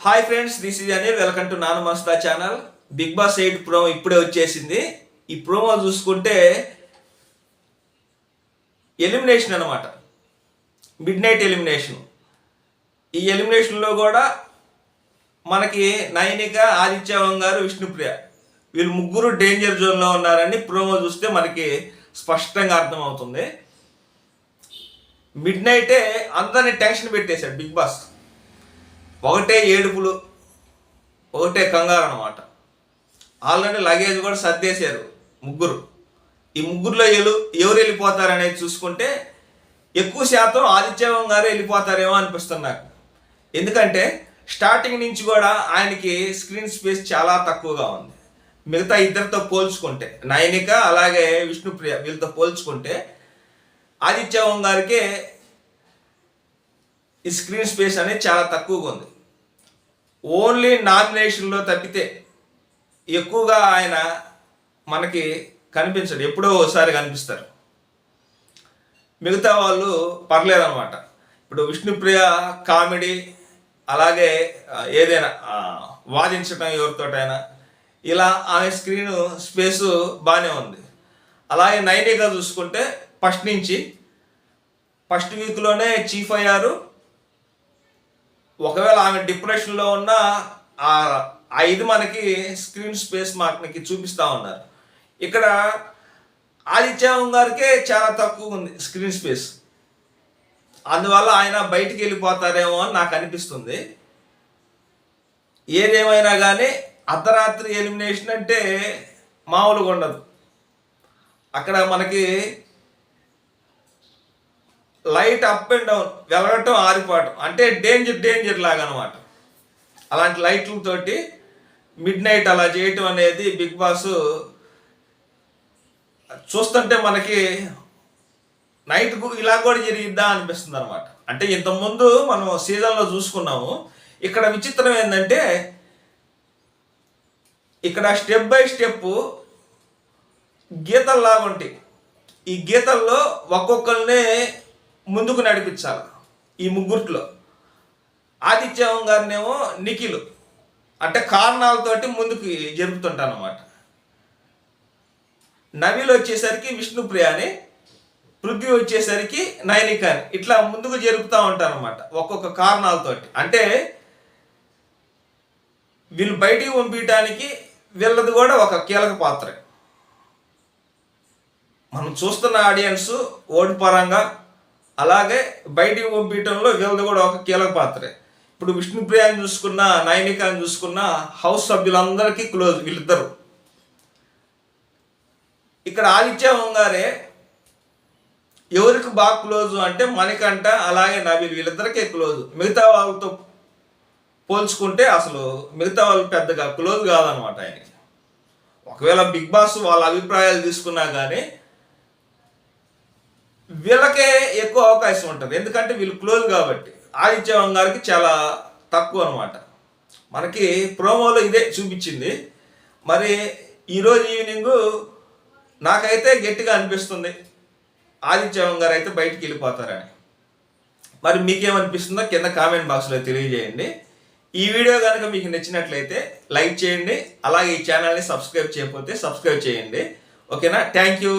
Hi friends, this is Anil. Welcome to నాను మస్తా channel. Big boss 8 promo ఇప్పుడే వచ్చేసింది. ఈ ప్రోమో చూసుకుంటే ఎలిమినేషన్ అనమాట, మిడ్ నైట్ ఎలిమినేషన్. ఈ ఎలిమినేషన్లో కూడా మనకి నైనిక, ఆదిత్య గారు, విష్ణుప్రియ వీళ్ళు ముగ్గురు డేంజర్ జోన్లో ఉన్నారని ప్రోమో చూస్తే మనకి స్పష్టంగా అర్థమవుతుంది. మిడ్ నైటే అందరినీ టెన్షన్ పెట్టేశాడు బిగ్ బాస్. ఒకటే ఏడుపులు, ఒకటే కంగారు అనమాట. ఆల్రెడీ లగేజ్ కూడా సర్దేశారు ముగ్గురు. ఈ ముగ్గురులో ఎవరు వెళ్ళిపోతారనేది చూసుకుంటే ఎక్కువ శాతం ఆదిత్య గారు వెళ్ళిపోతారేమో అనిపిస్తుంది నాకు. ఎందుకంటే స్టార్టింగ్ నుంచి కూడా ఆయనకి స్క్రీన్ స్పేస్ చాలా తక్కువగా ఉంది. మిగతా ఇద్దరితో పోల్చుకుంటే, నైనిక అలాగే విష్ణుప్రియ వీళ్ళతో పోల్చుకుంటే ఆదిత్య గారికి ఈ స్క్రీన్ స్పేస్ అనేది చాలా తక్కువగా ఉంది. ఓన్లీ నామినేషన్లో తప్పితే ఎక్కువగా ఆయన మనకి కనిపించడు, ఎప్పుడో ఒకసారి కనిపిస్తారు. మిగతా వాళ్ళు పర్లేదన్నమాట. ఇప్పుడు విష్ణుప్రియ కామెడీ, అలాగే ఏదైనా వాదించడం ఎవరితోటైనా, ఇలా ఆమె స్క్రీన్ స్పేసు బాగానే ఉంది. అలాగే నైనిక చూసుకుంటే ఫస్ట్ వీక్లోనే చీఫ్ అయ్యారు. ఒకవేళ ఆమె డిప్రెషన్లో ఉన్న ఇది మనకి స్క్రీన్ స్పేస్ మనకి చూపిస్తూ ఉన్నారు. ఇక్కడ ఆదిత్య గారికే చాలా తక్కువ ఉంది స్క్రీన్ స్పేస్. అందువల్ల ఆయన బయటికి వెళ్ళిపోతారేమో అని నాకు అనిపిస్తుంది. ఏదేమైనా కానీ అర్ధరాత్రి ఎలిమినేషన్ అంటే మామూలుగా ఉండదు. అక్కడ మనకి లైట్ అప్ అండ్ డౌన్, వెలగటం ఆరిపోవటం, అంటే డేంజర్ లాగా అనమాట. అలాంటి లైట్లతోటి మిడ్ నైట్ అలా చేయటం అనేది బిగ్ బాస్ చూస్తుంటే మనకి నైట్ ఇలా కూడా జరిగిద్దా అనిపిస్తుంది అనమాట. అంటే ఇంతకుముందు మనం సీజన్లో చూసుకున్నాము. ఇక్కడ విచిత్రం ఏంటంటే ఇక్కడ స్టెప్ బై స్టెప్ గీతల్లాగా ఉంటాయి. ఈ గీతల్లో ఒక్కొక్కరినే ముందుకు నడిపించాలి. ఈ ముగ్గురిలో ఆదిత్య గారినేమో నిఖిల్ అంటే కారణాలతోటి ముందుకు జరుపుతుంటాను అనమాట. నవీల్ వచ్చేసరికి విష్ణుప్రియని, పృథ్వీ వచ్చేసరికి నైనికాని, ఇట్లా ముందుకు జరుపుతూ ఉంటాను అనమాట ఒక్కొక్క కారణాలతోటి. అంటే వీళ్ళు బయటికి పంపించడానికి వీళ్ళది కూడా ఒక కీలక పాత్ర. మనం చూస్తున్న ఆడియన్స్ ఓటు పరంగా, అలాగే బయటికి పంపించడంలో వీళ్ళది కూడా ఒక కీలక పాత్రే. ఇప్పుడు విష్ణుప్రియని చూసుకున్న, నైనికాని చూసుకున్న హౌస్ సభ్యులందరికీ క్లోజ్ వీళ్ళిద్దరు. ఇక్కడ ఆదిత్య గారే ఎవరికి బాగా క్లోజు అంటే మణికంఠ, అలాగే నవీల్ వీళ్ళిద్దరికే క్లోజు. మిగతా వాళ్ళతో పోల్చుకుంటే అసలు మిగతా వాళ్ళు పెద్దగా క్లోజ్ కాదనమాట ఆయనకి. ఒకవేళ బిగ్ బాస్ వాళ్ళ అభిప్రాయాలు తీసుకున్నా కానీ వీళ్ళకే ఎక్కువ అవకాశం ఉంటుంది, ఎందుకంటే వీళ్ళు క్లోజ్ కాబట్టి. ఆదిత్య గారికి చాలా తక్కువ అనమాట. మనకి ప్రోమోలో ఇదే చూపించింది. మరి ఈరోజు ఈవినింగ్ నాకైతే గట్టిగా అనిపిస్తుంది ఆదిత్య గారు అయితే బయటికి వెళ్ళిపోతారని. మరి మీకేమనిపిస్తుందో కింద కామెంట్ బాక్స్లో తెలియజేయండి. ఈ వీడియో కనుక మీకు నచ్చినట్లయితే లైక్ చేయండి, అలాగే ఈ ఛానల్ని సబ్స్క్రైబ్ చేయకపోతే సబ్స్క్రైబ్ చేయండి. ఓకేనా? Thank you.